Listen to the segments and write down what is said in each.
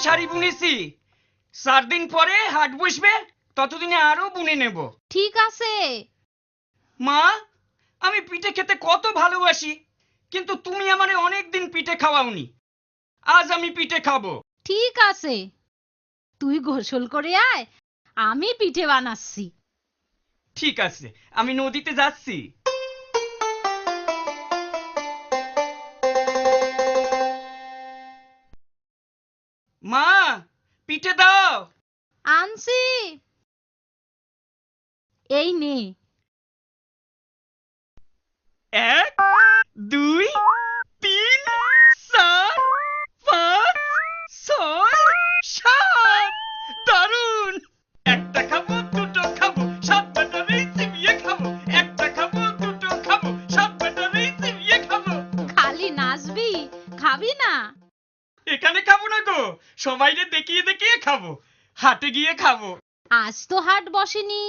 শাড়ি বুনেছি, 4 দিন পরে হাট বসবে, ততদিনে আরো বুনে নেব। ঠিক আছে। মা, আমি পিঠে খেতে কত ভালোবাসি, কিন্তু তুমি আমারে অনেকদিন পিঠে খাওয়াওনি। আজ আমি পিঠে খাবো। ঠিক আছে, তুই গোসল করে আয়, আমি পিঠে বানাচ্ছি। ঠিক আছে, আমি নদীতে যাচ্ছি। মা, পিঠে দাও। আনছি, এই নে। 1 2 3 4 5 6 7। দারুন! একটা খাবো, দুটো খাবো, 7 ব্যাটারি চিবিয়ে খাবো। একটা খাবো, দুটো খাবো, 7 ব্যাটারি চিবিয়ে খাবো। খালি নাচবি, খাবি না? এখানে খাবো না গো, সবাইকে দেখিয়ে দেখিয়ে খাবো, হাটে গিয়ে খাবো। আজ তো হাট বসেনি।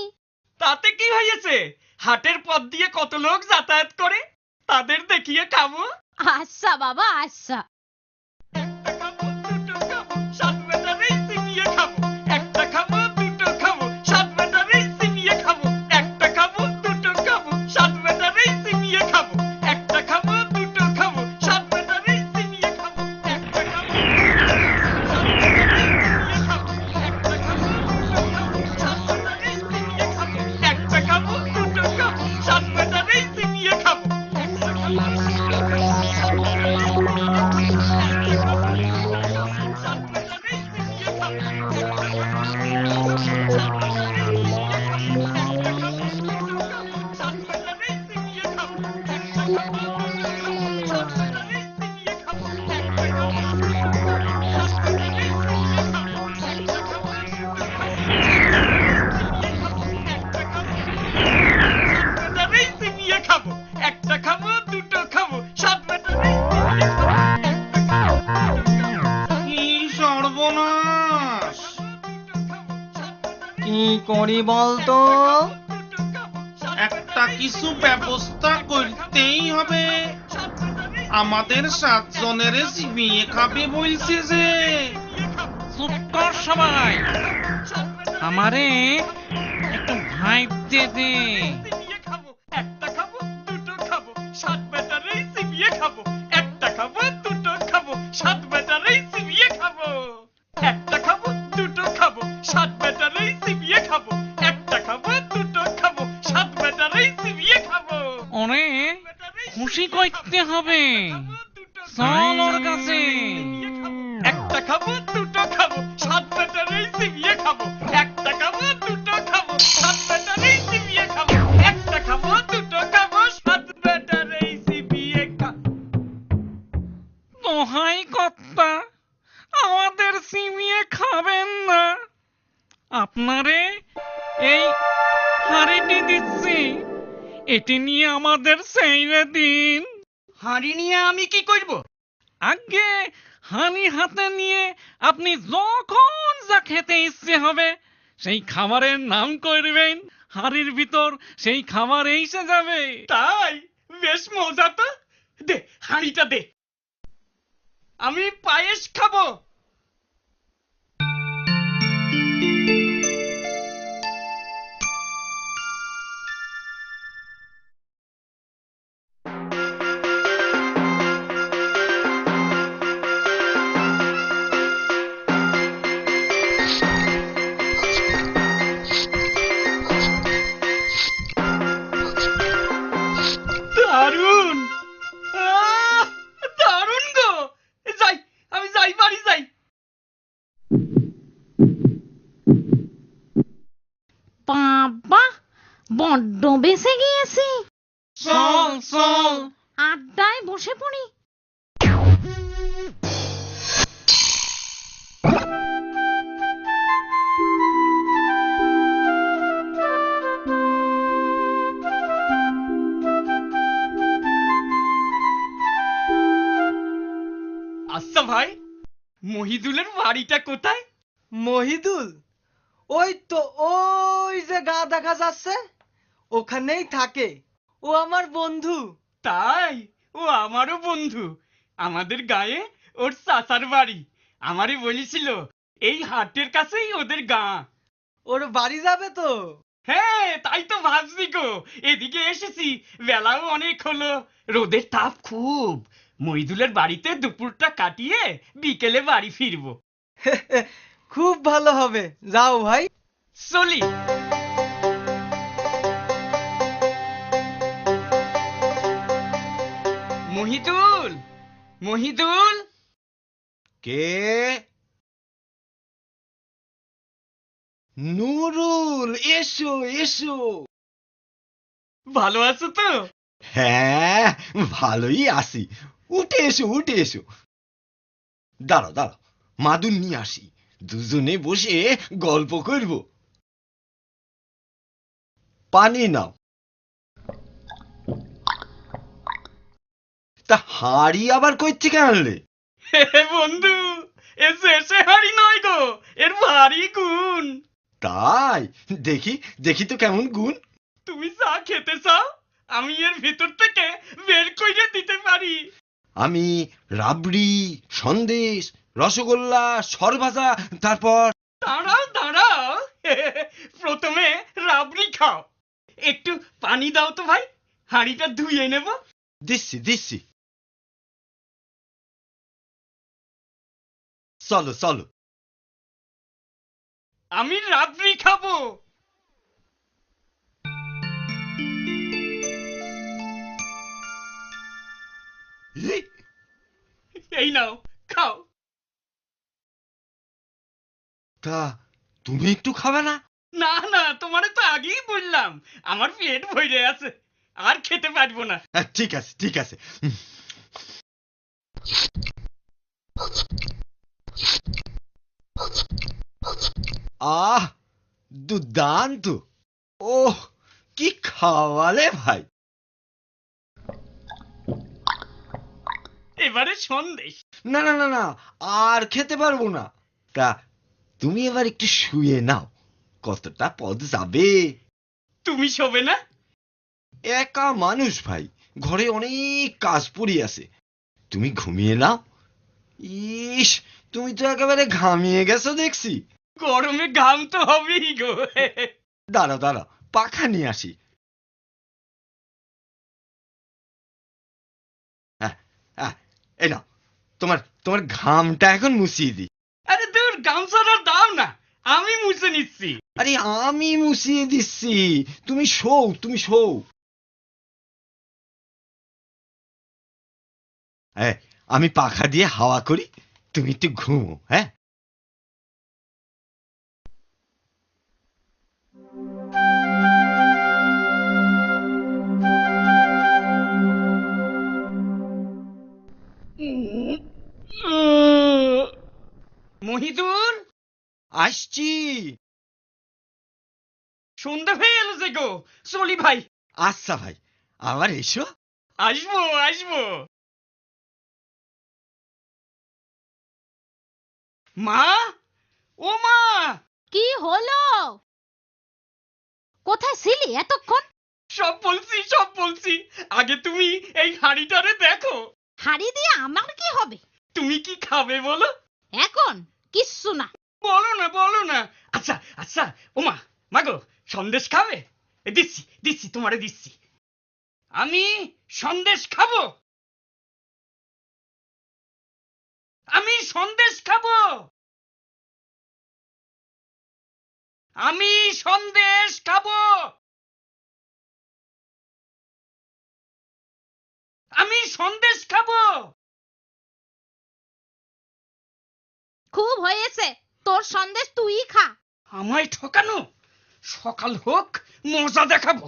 তাতে কি হয়েছে? হাটের পথ দিয়ে কত লোক যাতায়াত করে, তাদের দেখিয়ে খাবো। আচ্ছা বাবা, আচ্ছা। একটা খাবো, দুটো খাবো, 7 ব্যাটারি চিবিয়ে খাবো। একটা খাবো, দুটো খাবো, 7 ব্যাটারি চিবিয়ে খাবো। একটা খাবো, দুটো খাবো, 7 ব্যাটারি চিবিয়ে খাবো। একটা খাবো, দুটো খাবো, 7 ব্যাটারি চিবিয়ে খাবো। একটা খাবো, একটা খাবো, দুটো খাবো, 7 ব্যাটারি চিবিয়ে খাবো। একটা খাবো, দুটো খাবো, 7 ব্যাটারি চিবিয়ে খাবো। একটা খাবো, দুটো খাবো, 7 ব্যাটারি কি সর্বনাশ! কি করি বলতো? একটা কিছু ব্যবস্থা করতেই হবে। আমাদের 7 জনের চিবিয়ে খাবে বলছে যে। চুপ কর সবাই, আমারে একটু ভাইবতে দে। একটা খাবো, দুটো খাবো, 7 ব্যাটারি চিবিয়ে খাবো। একটা খাবো, দুটো খাবো, 7 ব্যাটারি চিবিয়ে খাবো। একটা খাবো, দুটো খাবো, 7 ব্যাটারি চিবিয়ে খাবো। একটা খাবো, দুটো খাবো, 7 ব্যাটারি চিবিয়ে খাবো। ওরে খুশি করতে হবে, চল ওর কাছে। একটা খাবো, দুটো খাবো, 7 ব্যাটারি চিবিয়ে খাবো। একটা খাবো, দুটো খাবো, 7 ব্যাটারি চিবিয়ে খাবো। একটা খাবো, দুটো খাবো, 7 ব্যাটারি চিবিয়ে খাবো। দোহাই কর্তা, আমাদের চিবিয়ে খাবেন না। আপনারে এই হাঁড়িটি দিচ্ছি, এটি নিয়ে আমাদের সেইরে দিন। হাঁড়ি নিয়ে আমি কি করব? আগে হাঁড়ি হাতে নিয়ে আপনি যখন যা খেতে ইচ্ছে হবে সেই খাবারের নাম করবেন, হাঁড়ির ভিতর সেই খাবার এসে যাবে। তাই? বেশ মজা তো। দে, হাঁড়িটা দে। আমি পায়েস খাবো। দারুন! দারুন গো! যাই, আমি যাই, বাড়ি যাই। বাবা, বড্ড বেঁচে গিয়েছি। চল চল। আড্ডায় বসে পড়ি। আচ্ছা ভাই, মহিদুলের বাড়িটা কোথায়? মহিদুল? ওই তো, ওই যে গা দেখা যাচ্ছে, ওখানেই থাকে। ও আমার বন্ধু। তাই? ও আমারও বন্ধু। আমাদের গায়ে ওর চাচার বাড়ি। আমারই বলেছিল এই হাটের কাছেই ওদের গাঁ। ওর বাড়ি যাবে তো? হ্যাঁ তাই তো ভাবছি গো, এদিকে এসেছি, বেলাও অনেক হলো, রোদের তাপ খুব, মইদুলের বাড়িতে দুপুরটা কাটিয়ে বিকেলে বাড়ি ফিরবো। খুব ভালো হবে, যাও ভাই। চলি। মহিদুল, মহিদুল। কে? নুরুল, এসো এসো। ভালো আছো তো? হ্যাঁ, ভালোই আছি। উঠে এসো উঠে এসো। দাঁড়াও দাঁড়াও, মাদুর নিয়ে আসি, দুজনে বসে গল্প করব। পানি নাও। তা হাড়ি আবার কই থেকে আনলে? বন্ধু, এসে হাড়ি নয় গো, এর ভারী গুণ। তাই? দেখি দেখি তো কেমন গুণ। তুমি চা খেতে চাও, আমি এর ভিতর থেকে বের করে দিতে পারি। আমি রাবড়ি, সন্দেশ, রসগোল্লা, সরভাজা, তারপর দাঁড়াও দাঁড়াও, প্রথমে রাবড়ি খাও। একটু পানি দাও তো ভাই, হাঁড়িটা ধুয়ে নেব। দিচ্ছি দিচ্ছি। চলো চলো। আমি রাবড়ি খাবো। এই নাও, খাও। তা তুমি একটু খাবে না? না না, তোমারে তো আগেই বললাম আমার পেট ভরে আছে, আর খেতে পারবো না। ঠিক আছে ঠিক আছে। আহ, দুর্দান্ত। ওহ, কি খাওয়ালে ভাই। এবারে সন্দেশ। না না না না, আর খেতে পারবো না। তা তুমি এবার একটু শুয়ে নাও, কতটা পথ যাবে। তুমি শোবে না? একা মানুষ ভাই, ঘরে অনেক কাজ পড়ে আছে, তুমি ঘুমিয়ে নাও। ইস, তুমি তো একেবারে ঘামিয়ে গেছো দেখছি। গরমে ঘাম তো হবেই গো। দাঁড়াও দাঁড়াও, পাখা নিয়ে আসি। হ্যাঁ হ্যাঁ, এই নাও, তোমার তোমার ঘামটা এখন মুছিয়ে দিই। আরে দূর, গামছাটা দাও না, আমি মুছে নিচ্ছি। আরে আমি মুছিয়ে দিচ্ছি, তুমি শোও তুমি শোও। হ্যাঁ, আমি পাখা দিয়ে হাওয়া করি, তুমি একটু ঘুমো। হ্যাঁ, মহিদুল, আসছি। সন্ধ্যা হয়ে এলো যে গো, চলি ভাই। আচ্ছা ভাই, আবার এসো। আসবো আসবো। মা, ও মা। কি হলো? কোথায় ছিলি এতক্ষণ? সব বলছি সব বলছি, আগে তুমি এই হাঁড়িটারে দেখো। হাড়ি দিয়ে আমার কি হবে? তুমি কি খাবে বলো? এখন কিচ্ছু না। বলো না বলো না। আচ্ছা আচ্ছা, ও মা, মাগো, সন্দেশ খাবে? দিচ্ছি দিচ্ছি, তোমারে দিচ্ছি। আমি সন্দেশ খাবো, আমি সন্দেশ খাবো, আমি সন্দেশ খাবো, আমি সন্দেশ খাবো। খুব হয়েছে, তোর সন্দেশ তুই খা। আমায় ঠকানো, সকাল হোক মজা দেখাবো।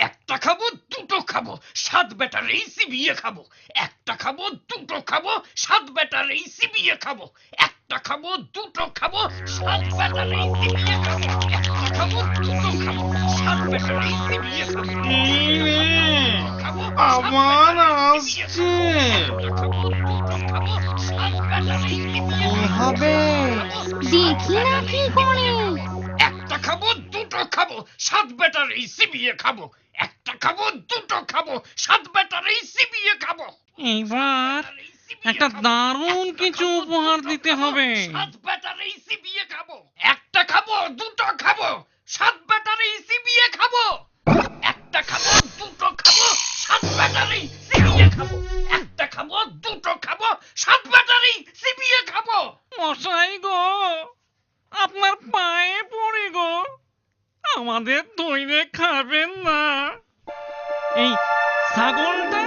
একটা খাবো দুটো খাবো, সাত বেটার এই চিবিয়ে খাবো। একটা খাবো দুটো খাবো, সাত বেটার এই চিবিয়ে খাবো। একটা খাবো দুটো খাবো, সাত বেটার এই চিবিয়ে খাবো। একটা খাবো দুটো খাবো, সাত বেটার এই চিবিয়ে খাবো। খাবো, আবার আসছে। হবে দেখি না কি করে। একটা খাবো দুটো দুটো খাবো, সাত ব্যাটারি চিবিয়ে খাবো। একটা খাবো, দুটো খাবো, সাত ব্যাটারি চিবিয়ে খাবো। এইবার একটা দারুণ কিছু উপহার দিতে হবে। সাত ব্যাটারি চিবিয়ে খাবো। একটা খাবো, দুটো খাবো, সাত ব্যাটারি চিবিয়ে খাবো। একটা খাবো, দুটো খাবো, সাত ব্যাটারি চিবিয়ে খাবো। একটা খাবো, দুটো খাবো, সাত ব্যাটারি চিবিয়ে খাবো। মশাই গো, আপনার পায়ে পড়ে গো, আমাদের ধৈর্য খাবেন না। এই ছাগলটা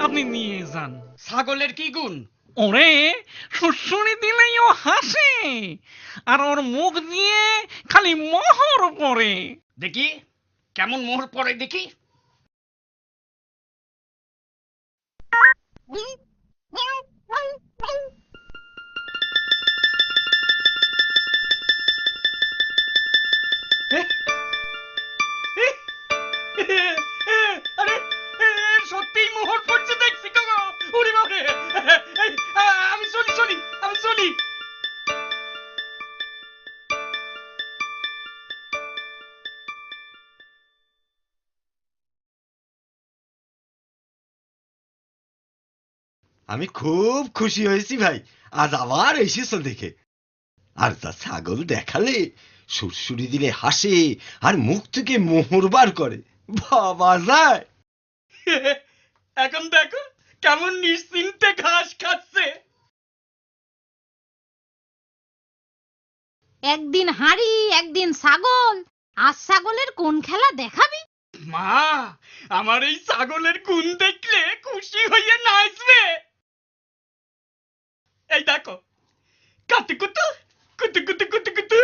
আপনি নিয়ে যান। ছাগলের কি গুণ? ওরে শুশুনি দিলেই ও হাসে, আর ওর মুখ দিয়ে খালি মোহর পড়ে। দেখি কেমন মোহর পড়ে দেখি। আরে সত্যিই মোহর পড়ছে দেখছি গো। ওরে বাবা রে, আমি চলি আমি চলি। আমি খুব খুশি হয়েছি ভাই, আজ আবার এসেছো দেখে। আর তা ছাগল দেখালে সুরসুরি দিলে হাসে, আর মুখ থেকে মোহর বার করে, বাবা যায়। এখন দেখো কেমন নিশ্চিন্তে ঘাস খাচ্ছে। একদিন হাঁড়ি একদিন ছাগল, আজ ছাগলের কোন খেলা দেখাবি? মা, আমার এই ছাগলের গুণ দেখলে খুশি হয়ে নাচবে। এই দেখো, কাতুকুতু কুতুকুতু কুতুকুতু,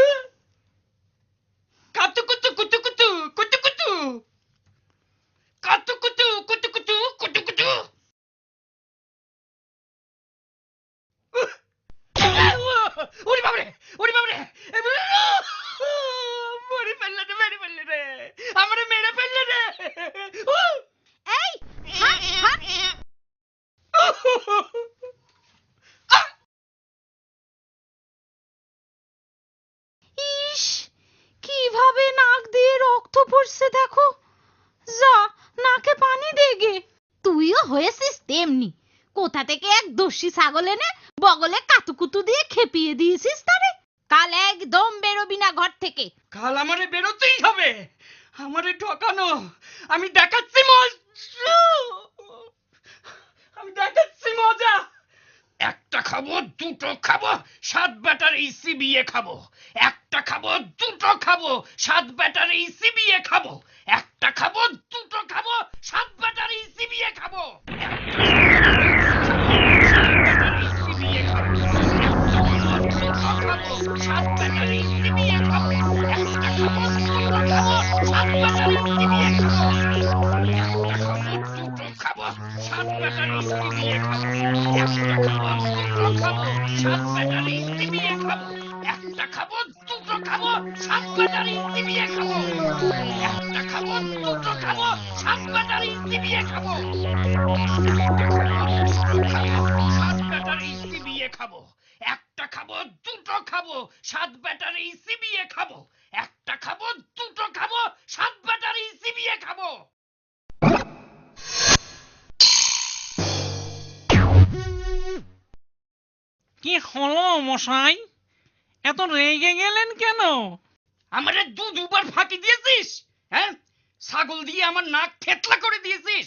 কাতুকুতু কুতুকুতু কুতুকুতু, কাতুকুতু কুতুকুতু কুতুকুতু। ওরে বাবা রে, ওরে বাবা রে, মরে ফেললে রে, আমারে মেরে ফেললে রে। এই হাট, হাট। ইস, কিভাবে নাক দিয়ে রক্ত পড়ছে দেখো। যা, নাকে পানি দে গে। তুইও হয়েছিস তেমনি, কোথা থেকে এক দস্যি ছাগল এনে বগলে কাতুকুতু দিয়ে খেপিয়ে দিয়েছিস তারে। কাল একদম বেরোবি না ঘর থেকে। কাল আমারে বেরোতেই হবে। আমারে ঠকানো, আমি দেখাচ্ছি মজা, আমি দেখাচ্ছি মজা। একটা খাবো, দুটো খাবো, সাত ব্যাটারি চিবিয়ে খাবো। একটা খাবো, দুটো খাবো, সাত ব্যাটারি চিবিয়ে খাবো। একটা খাবো, দুটো খাবো, সাত ব্যাটারি চিবিয়ে খাবো। সাত ব্যাটারি চিবিয়ে খাবো। একটা খাবো, দুটো খাবো, সাত ব্যাটারি চিবিয়ে খাবো। একটা খাবো, দুটো খাবো, সাত ব্যাটারি চিবিয়ে খাবো। একটা খাবো, দুটো খাবো, সাত ব্যাটারি চিবিয়ে খাবো। একটা খাবো, দুটো খাবো, সাত ব্যাটারি চিবিয়ে খাবো। একটা খাবো, দুটো খাবো, সাত ব্যাটারি চিবিয়ে খাবো। সাত ব্যাটারি চিবিয়ে খাবো। একটা খাবো, দুটো খাবো, সাত ব্যাটারি চিবিয়ে খাবো। একটা খাবো, দুটো খাবো, সাত ব্যাটারি চিবিয়ে খাবো। কি হলো মশাই, এত রেগে গেলেন কেন? আমারে দুবার ফাঁকি দিয়েছিস, হ্যাঁ? ছাগল দিয়ে আমার নাক থেতলা করে দিয়েছিস।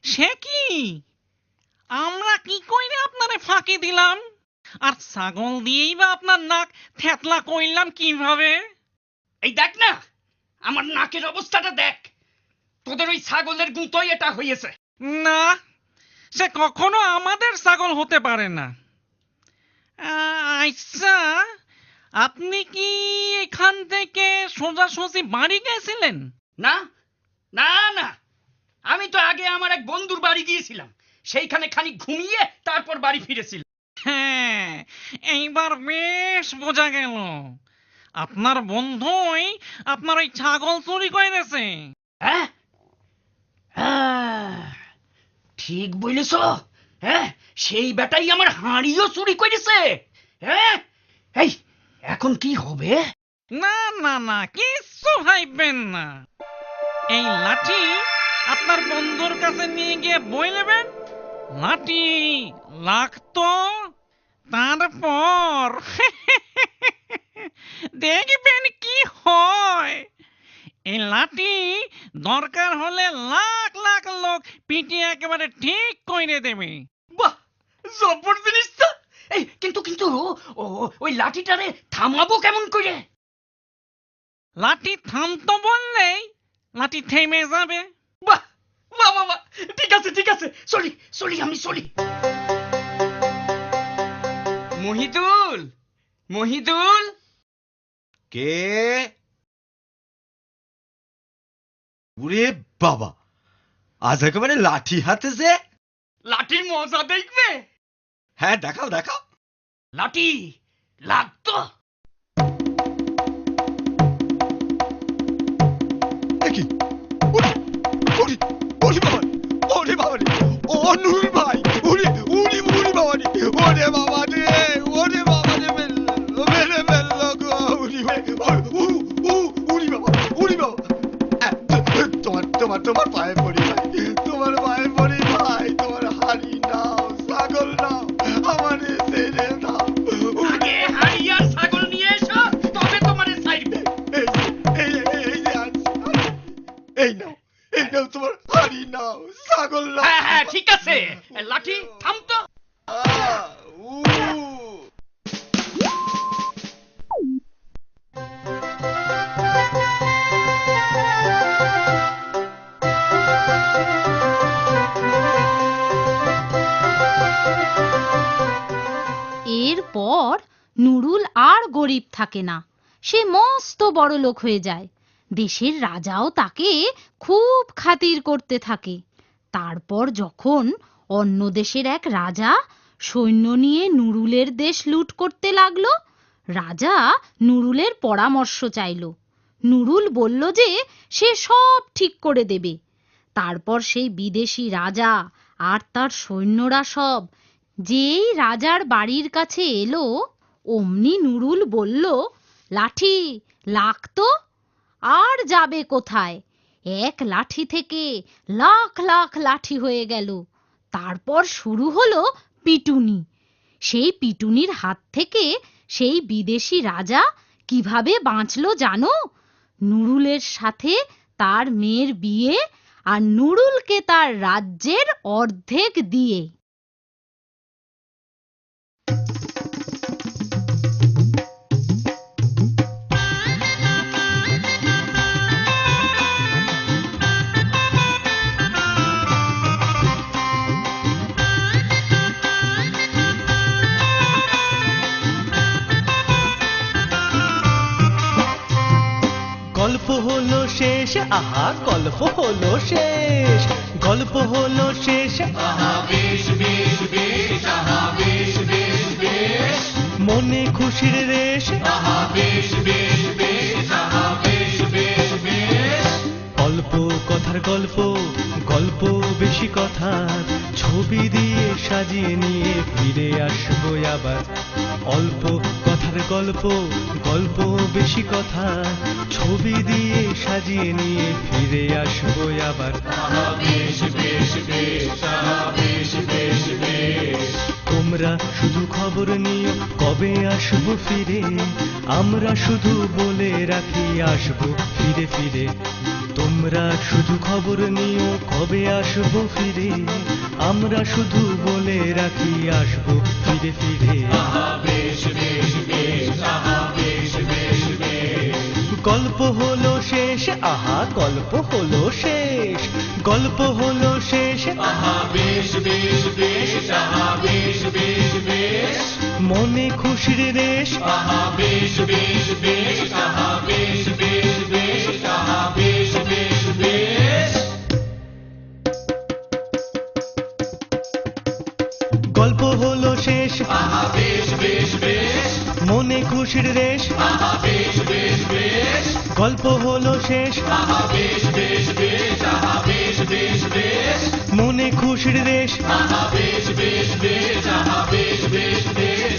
সে কি, আমরা কি কইরে আপনারে ফাঁকি দিলাম? আর ছাগল দিয়েই বা আপনার নাক থেতলা কইলাম কিভাবে? এই দেখ না, আমার নাকের অবস্থাটা দেখ। তোদের ওই ছাগলের গুঁতোই এটা হয়েছে। না, সে কখনো আমাদের ছাগল হতে পারে না। আচ্ছা, আপনি কি এখান থেকে সোজাসুজি বাড়ি গেছিলেন? না না না, আমি তো আগে আমার এক বন্ধুর বাড়ি গিয়েছিলাম, সেইখানে খানিক ঘুমিয়ে তারপর বাড়ি ফিরেছিলাম। হ্যাঁ, এইবার বেশ বোঝা গেল আপনার বন্ধুই আপনার ওই ছাগল চুরি করেছে। হ্যাঁ, ঠিক বলেছ। হ্যাঁ, সেই বেটাই আমার হাঁড়িও চুরি করেছে। হ্যাঁ, এই এখন কি হবে? না না না, কিচ্ছু ভাববেন না। এই লাঠি আপনার বন্ধুর কাছে নিয়ে গিয়ে বলবেন, লাঠি লাগতো, তারপর দেখবেন কি হয়। এই লাঠি দরকার হলে লাখ লাখ লোক পিটিয়ে একেবারে ঠিক করে দেবে। বাহ, জব্বর জিনিস তো। এই কিন্তু ওই লাঠিটারে থামাবো কেমন করে? লাঠি থামতো বললেই লাঠি থেমে যাবে। বাহ বাহ বাহ, ঠিক আছে, চলি আমি চলি। মহিদুল কে? ওরে বাবা, আজ একেবারে লাঠি হাতে যে। লাঠির মজা দেখবে? হ্যাঁ, দেখাও। লাঠি লাগতো। দেখি, ওরে বাবা রে, ও নুরুল ভাই, ওরে বাবা রে, ওরে বাবা রে, মেরে ফেললো গো, তোমার পায়ে পড়ি ভাই, তোমার হাড়ি নাও, ছাগল নাও, আমারে ছেড়ে দাও। আগে হাড়ি আর ছাগল নিয়ে এসো, তবে তোমারে ছাড়বে। এই নাও তোমার হাড়ি নাও, ছাগল নাও। হ্যাঁ, ঠিক আছে, লাঠি থামতো। এরপর নুরুল আর গরিব থাকে না, সে মস্ত বড় লোক হয়ে যায়। দেশের রাজাও তাকে খুব খাতির করতে থাকে। তারপর যখন অন্য দেশের এক রাজা সৈন্য নিয়ে নুরুলের দেশ লুট করতে লাগলো, রাজা নুরুলের পরামর্শ চাইল। নুরুল বলল যে সে সব ঠিক করে দেবে। তারপর সেই বিদেশি রাজা আর তার সৈন্যরা সব যেই রাজার বাড়ির কাছে এলো, অমনি নুরুল বলল, লাঠি লাগতো, আর যাবে কোথায়? এক লাঠি থেকে লাখ লাখ লাঠি হয়ে গেল। তারপর শুরু হলো পিটুনি। সেই পিটুনির হাত থেকে সেই বিদেশি রাজা কিভাবে বাঁচলো জানো? নুরুলের সাথে তার মেয়ের বিয়ে, আর নুরুলকে তার রাজ্যের অর্ধেক দিয়ে। গল্প হলো শেষ, আহা গল্প হলো শেষ, গল্প হলো শেষ, আহা বেশ বেশ বেশ, আহা বেশ বেশ বেশ, মনে খুশির রেশ, আহা বেশ বেশ বেশ, আহা বেশ বেশ বেশ। অল্প কথার গল্প, গল্প বেশি কথার, ছবি দিয়ে সাজিয়ে নিয়ে ফিরে আসবো আবার। অল্প কথার গল্প, গল্প বেশি কথা, ছবি দিয়ে সাজিয়ে নিয়ে ফিরে আসবো আবার। আহা বেশ বেশ বেশ, আহা বেশ বেশ বেশ। তোমরা শুধু খবর নিও কবে আসবো ফিরে, আমরা শুধু বলে রাখি আসবো ফিরে ফিরে। তোমরা শুধু খবর নিও কবে আসবো ফিরে, আমরা শুধু বলে রাখি আসবো ফিরে ফিরে। আহা বেশ বেশ বেশ, আহা বেশ বেশ বেশ। গল্প হলো শেষ, আহা গল্প হলো শেষ, গল্প হলো শেষ, আহা বেশ বেশ বেশ, আহা বেশ বেশ বেশ, মনে খুশির রেশ, আহা বেশ বেশ বেশ, আহা বেশ বেশ বেশ, আহা বেশ বেশ বেশ। গল্প হলো শেষ, আহা বেশ বেশ বেশ, মনে খুশির রেশ, আহা বেশ বেশ বেশ, গল্প হলো শেষ, আহা বেশ বেশ বেশ, আহা বেশ বেশ বেশ, মনে খুশির রেশ, আহা বেশ বেশ বেশ, আহা বেশ বেশ বেশ।